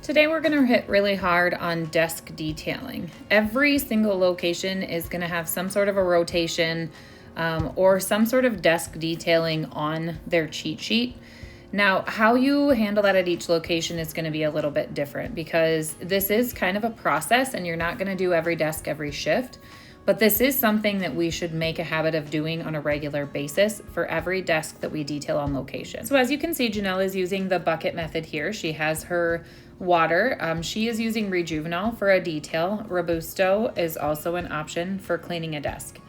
Today we're going to hit really hard on desk detailing. Every single location is going to have some sort of a rotation or some sort of desk detailing on their cheat sheet. Now, how you handle that at each location is going to be a little bit different because this is kind of a process and you're not going to do every desk every shift. But this is something that we should make a habit of doing on a regular basis for every desk that we detail on location. So as you can see, Janelle is using the bucket method here. She has her water. She is using Rejuvenol for a detail. Robusto is also an option for cleaning a desk.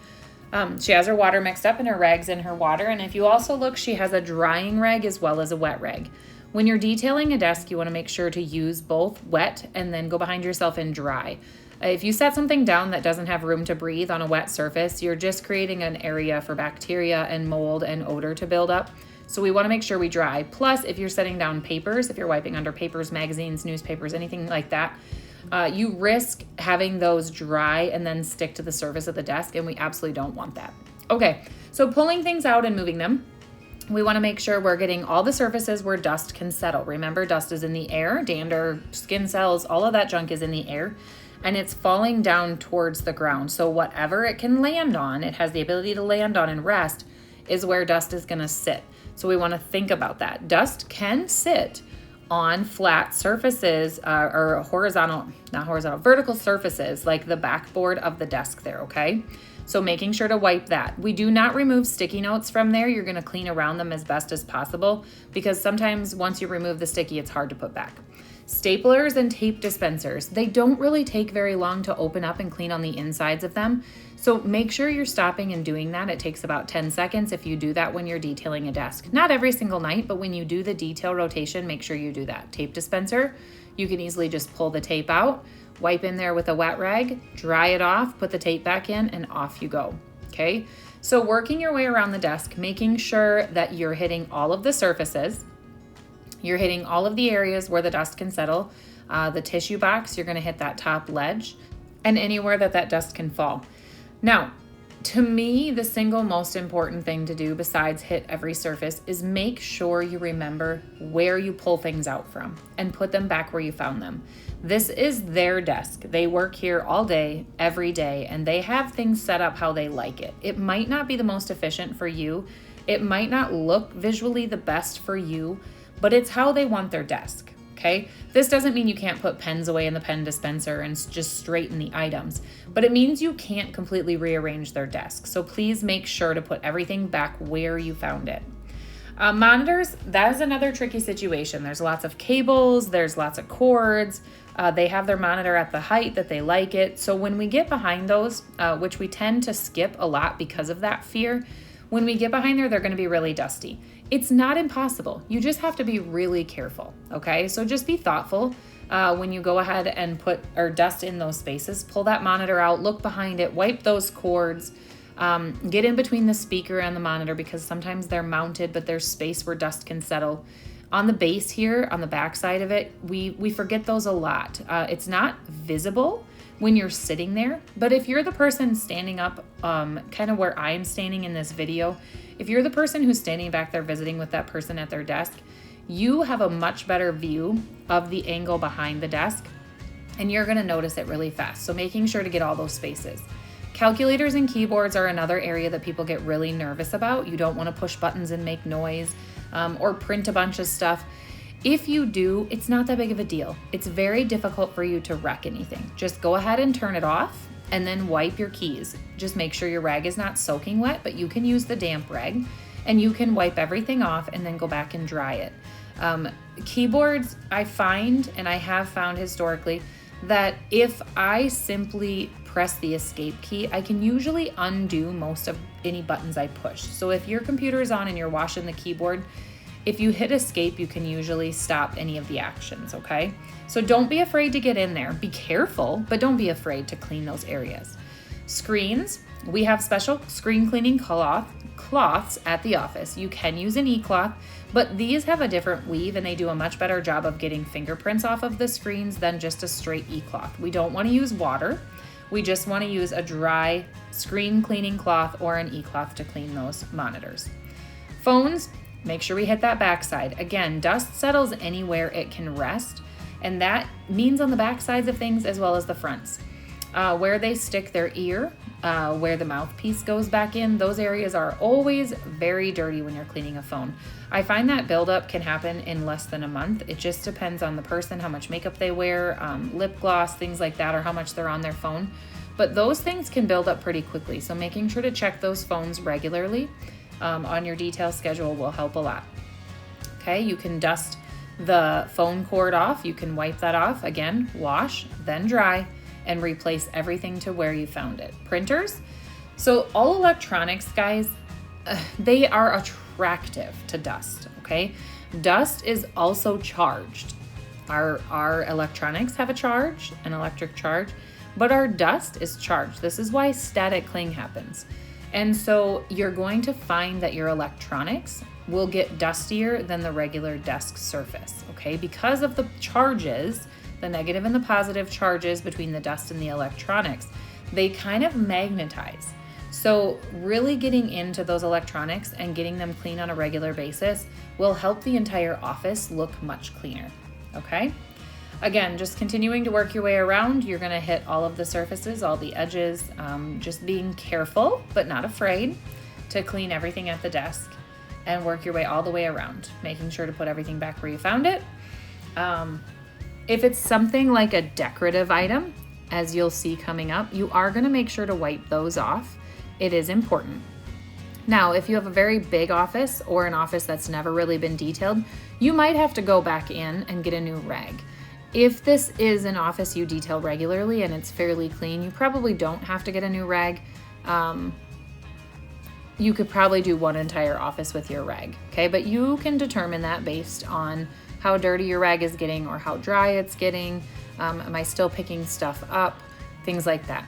She has her water mixed up and her rags in her water. And if you also look, she has a drying rag as well as a wet rag. When you're detailing a desk, you want to make sure to use both wet and then go behind yourself and dry. If you set something down that doesn't have room to breathe on a wet surface, you're just creating an area for bacteria and mold and odor to build up. So we want to make sure we dry. Plus, if you're setting down papers, if you're wiping under papers, magazines, newspapers, anything like that, you risk having those dry and then stick to the surface of the desk, and we absolutely don't want that. Okay, so pulling things out and moving them, we want to make sure we're getting all the surfaces where dust can settle. Remember, dust is in the air, dander, skin cells, all of that junk is in the air. And it's falling down towards the ground. So whatever it can land on, it has the ability to land on and rest, is where dust is going to sit. So we want to think about that. Dust can sit on flat surfaces or vertical surfaces like the backboard of the desk there, okay? So making sure to wipe that. We do not remove sticky notes from there. You're going to clean around them as best as possible because sometimes once you remove the sticky, it's hard to put back. Staplers and tape dispensers, they don't really take very long to open up and clean on the insides of them. So make sure you're stopping and doing that. It takes about 10 seconds if you do that when you're detailing a desk. Not every single night, but when you do the detail rotation, make sure you do that. Tape dispenser, you can easily just pull the tape out, wipe in there with a wet rag, dry it off, put the tape back in, and off you go. Okay, so working your way around the desk, making sure that you're hitting all of the surfaces. You're hitting all of the areas where the dust can settle. The tissue box, you're going to hit that top ledge and anywhere that dust can fall. Now, to me, the single most important thing to do besides hit every surface is make sure you remember where you pull things out from and put them back where you found them. This is their desk. They work here all day, every day, and they have things set up how they like it. It might not be the most efficient for you. It might not look visually the best for you, but it's how they want their desk, okay? This doesn't mean you can't put pens away in the pen dispenser and just straighten the items, but it means you can't completely rearrange their desk. So please make sure to put everything back where you found it. Monitors, that is another tricky situation. There's lots of cables, there's lots of cords. They have their monitor at the height that they like it. So when we get behind those, which we tend to skip a lot because of that fear, when we get behind there, they're going to be really dusty. It's not impossible. You just have to be really careful, okay? So just be thoughtful when you go ahead and put or dust in those spaces. Pull that monitor out, look behind it, wipe those cords, get in between the speaker and the monitor because sometimes they're mounted, but there's space where dust can settle. On the base here, on the back side of it, we forget those a lot. It's not visible when you're sitting there, but if you're the person standing up, kind of where I'm standing in this video, if you're the person who's standing back there visiting with that person at their desk, you have a much better view of the angle behind the desk, and you're gonna notice it really fast. So making sure to get all those spaces. Calculators and keyboards are another area that people get really nervous about. You don't wanna push buttons and make noise or print a bunch of stuff. If you do, it's not that big of a deal. It's very difficult for you to wreck anything. Just go ahead and turn it off and then wipe your keys. Just make sure your rag is not soaking wet, but you can use the damp rag and you can wipe everything off and then go back and dry it. Keyboards, I find, and I have found historically, that if I simply press the escape key, I can usually undo most of any buttons I push. So if your computer is on and you're washing the keyboard, if you hit escape, you can usually stop any of the actions, okay? So don't be afraid to get in there. Be careful, but don't be afraid to clean those areas. Screens, we have special screen cleaning cloths at the office. You can use an e-cloth, but these have a different weave and they do a much better job of getting fingerprints off of the screens than just a straight e-cloth. We don't want to use water. We just want to use a dry screen cleaning cloth or an e-cloth to clean those monitors. Phones, make sure we hit that backside. Again, dust settles anywhere it can rest, And that means on the back sides of things as well as the fronts. Where they stick their ear, where the mouthpiece goes back in, those areas are always very dirty when you're cleaning a phone. I find that buildup can happen in less than a month. It just depends on the person, how much makeup they wear, lip gloss, things like that, or how much they're on their phone. But those things can build up pretty quickly. So making sure to check those phones regularly on your detail schedule will help a lot. Okay, you can dust the phone cord off. You can wipe that off. Again, wash, then dry, and replace everything to where you found it. Printers. So all electronics, guys, they are attractive to dust, okay? Dust is also charged. Our electronics have a charge, an electric charge, but our dust is charged. This is why static cling happens. And so you're going to find that your electronics will get dustier than the regular desk surface, okay? Because of the charges, the negative and the positive charges between the dust and the electronics, they kind of magnetize. So really getting into those electronics and getting them clean on a regular basis will help the entire office look much cleaner, okay? Again, just continuing to work your way around, you're gonna hit all of the surfaces, all the edges, just being careful, but not afraid to clean everything at the desk and work your way all the way around, making sure to put everything back where you found it. If it's something like a decorative item, as you'll see coming up, you are gonna make sure to wipe those off. It is important. Now, if you have a very big office or an office that's never really been detailed, you might have to go back in and get a new rag. If this is an office you detail regularly and it's fairly clean, you probably don't have to get a new rag. You could probably do one entire office with your rag, okay? But you can determine that based on how dirty your rag is getting or how dry it's getting. Am I still picking stuff up? Things like that.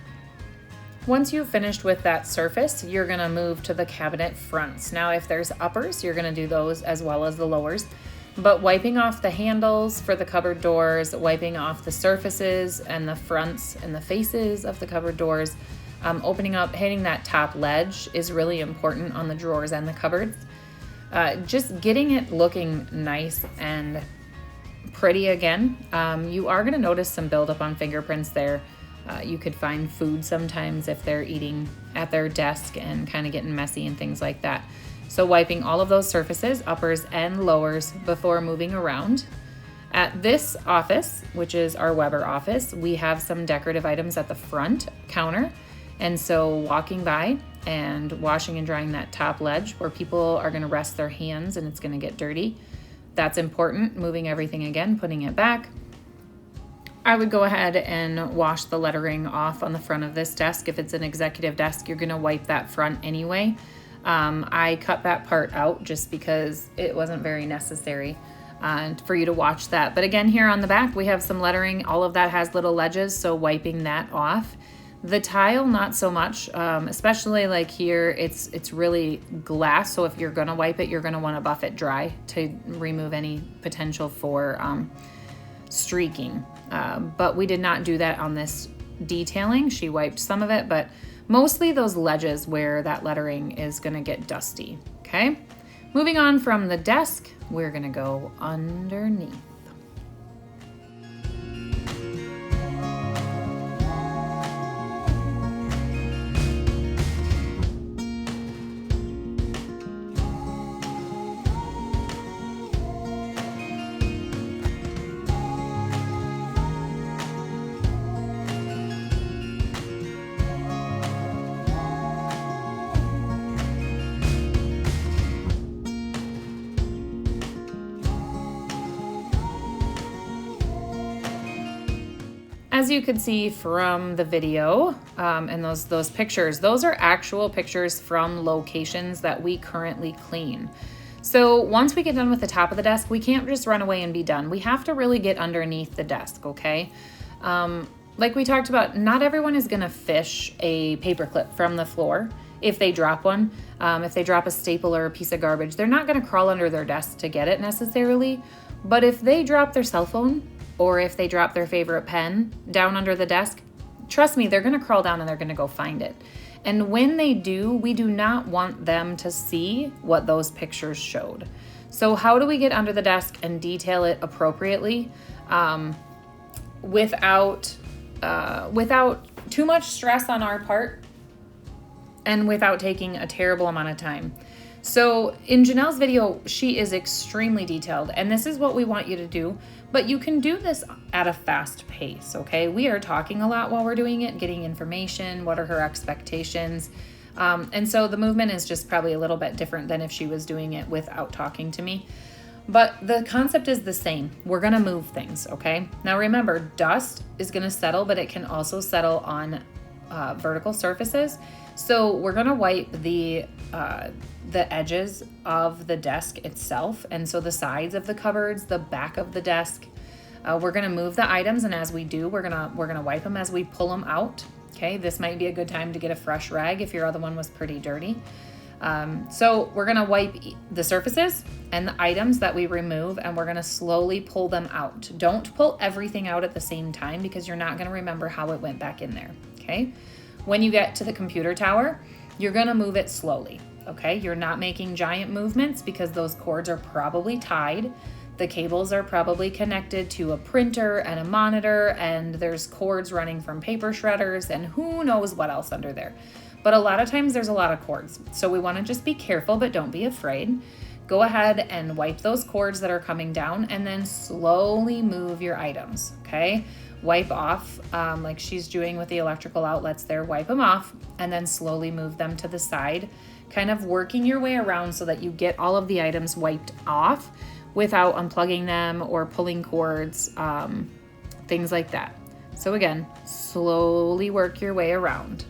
Once you've finished with that surface, you're gonna move to the cabinet fronts. Now, if there's uppers, you're gonna do those as well as the lowers. But wiping off the handles for the cupboard doors, wiping off the surfaces and the fronts and the faces of the cupboard doors, opening up, hitting that top ledge is really important on the drawers and the cupboards. Just getting it looking nice and pretty again. You are gonna notice some buildup on fingerprints there. You could find food sometimes if they're eating at their desk and kind of getting messy and things like that. So wiping all of those surfaces, uppers and lowers, before moving around. At this office, which is our Weber office, we have some decorative items at the front counter. And so walking by and washing and drying that top ledge where people are gonna rest their hands and it's gonna get dirty, that's important. Moving everything again, putting it back. I would go ahead and wash the lettering off on the front of this desk. If it's an executive desk, you're gonna wipe that front anyway. I cut that part out just because it wasn't very necessary for you to watch that. But again, here on the back, we have some lettering. All of that has little ledges, so wiping that off. The tile, not so much, especially like here, it's really glass. So if you're gonna wipe it, you're gonna wanna buff it dry to remove any potential for streaking. But we did not do that on this detailing. She wiped some of it, but mostly those ledges where that lettering is gonna get dusty, okay? Moving on from the desk, we're gonna go underneath. As you could see from the video and those pictures, those are actual pictures from locations that we currently clean. So once we get done with the top of the desk, we can't just run away and be done. We have to really get underneath the desk, okay? Like we talked about, not everyone is gonna fish a paperclip from the floor if they drop one. If they drop a staple or a piece of garbage, they're not gonna crawl under their desk to get it necessarily. But if they drop their cell phone, or if they drop their favorite pen down under the desk, trust me, they're gonna crawl down and they're gonna go find it. And when they do, we do not want them to see what those pictures showed. So how do we get under the desk and detail it appropriately? without too much stress on our part and without taking a terrible amount of time. So in Janelle's video, she is extremely detailed, and this is what we want you to do, but you can do this at a fast pace, okay? We are talking a lot while we're doing it, getting information, what are her expectations, and so the movement is just probably a little bit different than if she was doing it without talking to me. But the concept is the same. We're gonna move things, okay? Now remember, dust is gonna settle, but it can also settle on vertical surfaces. So we're gonna wipe the edges of the desk itself, and so the sides of the cupboards, the back of the desk. We're gonna move the items, and as we do, we're gonna wipe them as we pull them out. Okay, this might be a good time to get a fresh rag if your other one was pretty dirty. So we're gonna wipe the surfaces and the items that we remove, and we're gonna slowly pull them out. Don't pull everything out at the same time because you're not gonna remember how it went back in there, okay? When you get to the computer tower, you're gonna move it slowly, okay? You're not making giant movements because those cords are probably tied. The cables are probably connected to a printer and a monitor, and there's cords running from paper shredders and who knows what else under there. But a lot of times there's a lot of cords. So we wanna just be careful, but don't be afraid. Go ahead and wipe those cords that are coming down and then slowly move your items, okay? Wipe off, like she's doing with the electrical outlets there, wipe them off and then slowly move them to the side, kind of working your way around so that you get all of the items wiped off without unplugging them or pulling cords, things like that. So again, slowly work your way around.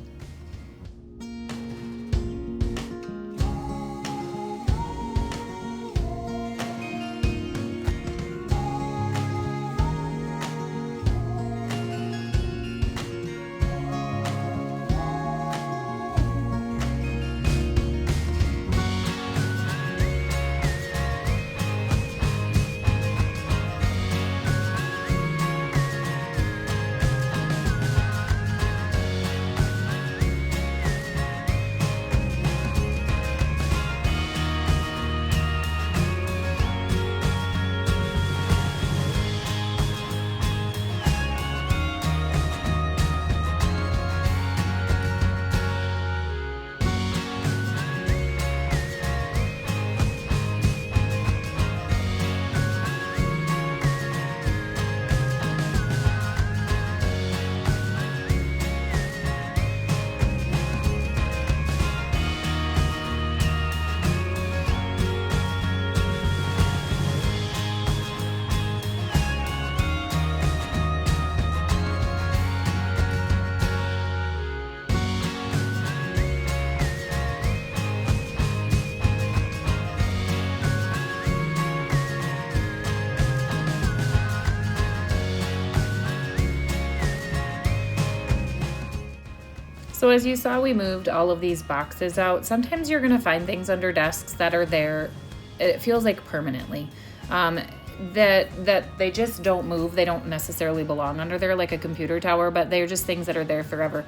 So as you saw, we moved all of these boxes out. Sometimes you're gonna find things under desks that are there, it feels like permanently, that they just don't move. They don't necessarily belong under there like a computer tower, but they're just things that are there forever.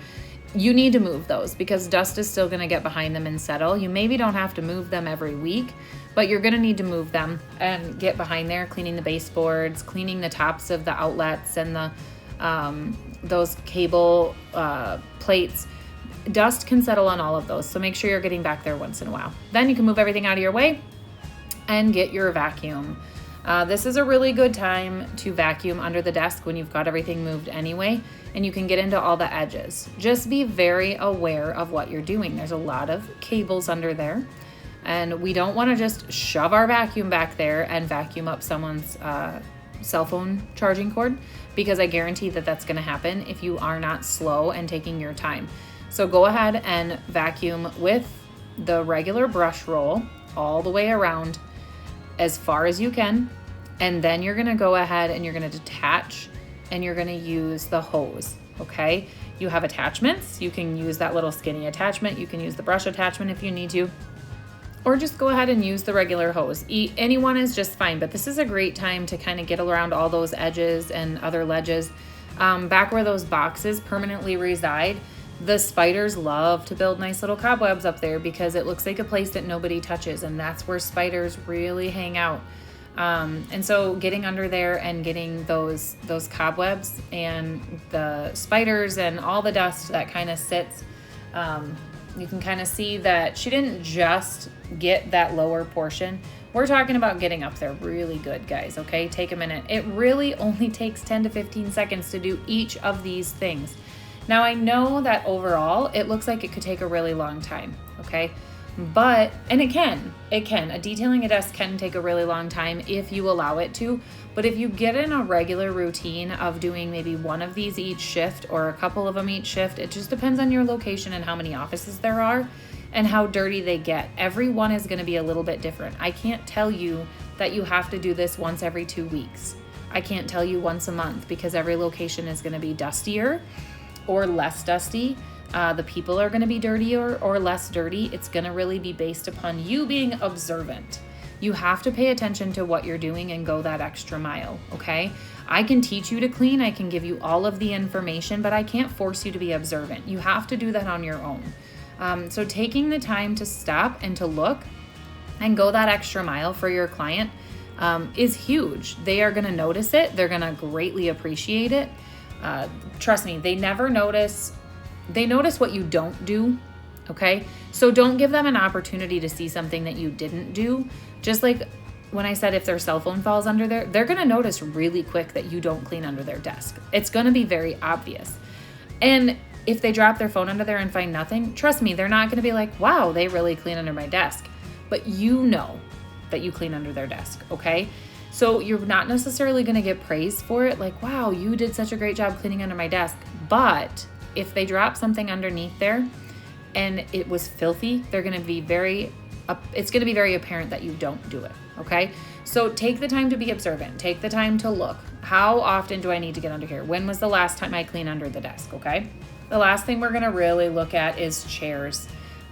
You need to move those because dust is still gonna get behind them and settle. You maybe don't have to move them every week, but you're gonna need to move them and get behind there, cleaning the baseboards, cleaning the tops of the outlets and the those cable plates. Dust can settle on all of those, so make sure you're getting back there once in a while. Then you can move everything out of your way and get your vacuum. This is a really good time to vacuum under the desk when you've got everything moved anyway, and you can get into all the edges. Just be very aware of what you're doing. There's a lot of cables under there, and we don't want to just shove our vacuum back there and vacuum up someone's cell phone charging cord, because I guarantee that that's going to happen if you are not slow and taking your time. So go ahead and vacuum with the regular brush roll all the way around as far as you can. And then you're gonna go ahead and you're gonna detach and you're gonna use the hose, okay? You have attachments. You can use that little skinny attachment. You can use the brush attachment if you need to, or just go ahead and use the regular hose. Any one is just fine, but this is a great time to kind of get around all those edges and other ledges. Back where those boxes permanently reside, the spiders love to build nice little cobwebs up there because it looks like a place that nobody touches, and that's where spiders really hang out. And so getting under there and getting those cobwebs and the spiders and all the dust that kind of sits, you can kind of see that she didn't just get that lower portion. We're talking about getting up there really good, guys, okay? Take a minute. It really only takes 10 to 15 seconds to do each of these things. Now, I know that overall, it looks like it could take a really long time, okay? And it can. Detailing a desk can take a really long time if you allow it to. But if you get in a regular routine of doing maybe one of these each shift or a couple of them each shift, it just depends on your location and how many offices there are and how dirty they get. Every one is going to be a little bit different. I can't tell you that you have to do this once every 2 weeks. I can't tell you once a month because every location is going to be dustier or less dusty. The people are going to be dirtier or less dirty. It's going to really be based upon you being observant. You have to pay attention to what you're doing and go that extra mile, okay? I can teach you to clean. I can give you all of the information, but I can't force you to be observant. You have to do that on your own. So taking the time to stop and to look and go that extra mile for your client is huge. They are going to notice it. They're going to greatly appreciate it. Trust me, they notice what you don't do, okay? So don't give them an opportunity to see something that you didn't do. Just like when I said if their cell phone falls under there, they're gonna notice really quick that you don't clean under their desk. It's gonna be very obvious. And if they drop their phone under there and find nothing, trust me, they're not gonna be like, wow, they really clean under my desk. But you know that you clean under their desk, okay? So you're not necessarily gonna get praise for it, like, wow, you did such a great job cleaning under my desk. But if they drop something underneath there and it was filthy, it's going to be very apparent that you don't do it, okay? So take the time to be observant. Take the time to look. How often do I need to get under here? When was the last time I cleaned under the desk, okay? The last thing we're going to really look at is chairs.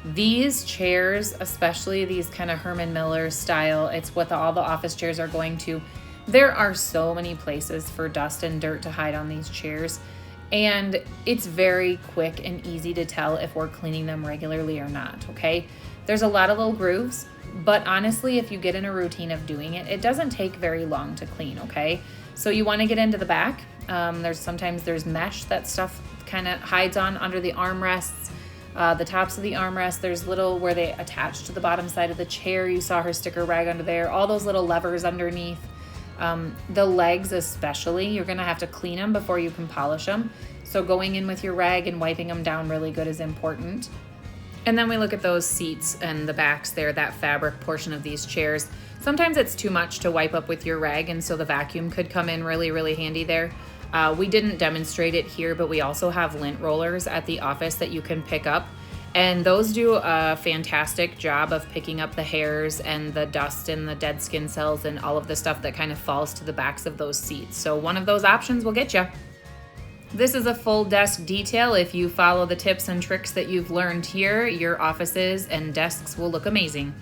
These chairs, especially these kind of Herman Miller style, it's what all the office chairs are going to. There are so many places for dust and dirt to hide on these chairs. And it's very quick and easy to tell if we're cleaning them regularly or not, okay? There's a lot of little grooves, but honestly, if you get in a routine of doing it, it doesn't take very long to clean, okay? So you want to get into the back. There's mesh that stuff kind of hides on under the armrests, the tops of the armrests. There's little where they attach to the bottom side of the chair. You saw her stick her rag under there. All those little levers underneath. The legs especially, you're going to have to clean them before you can polish them. So going in with your rag and wiping them down really good is important. And then we look at those seats and the backs there, that fabric portion of these chairs. Sometimes it's too much to wipe up with your rag, and so the vacuum could come in really, really handy there. We didn't demonstrate it here, but we also have lint rollers at the office that you can pick up. And those do a fantastic job of picking up the hairs and the dust and the dead skin cells and all of the stuff that kind of falls to the backs of those seats. So one of those options will get you. This is a full desk detail. If you follow the tips and tricks that you've learned here, your offices and desks will look amazing.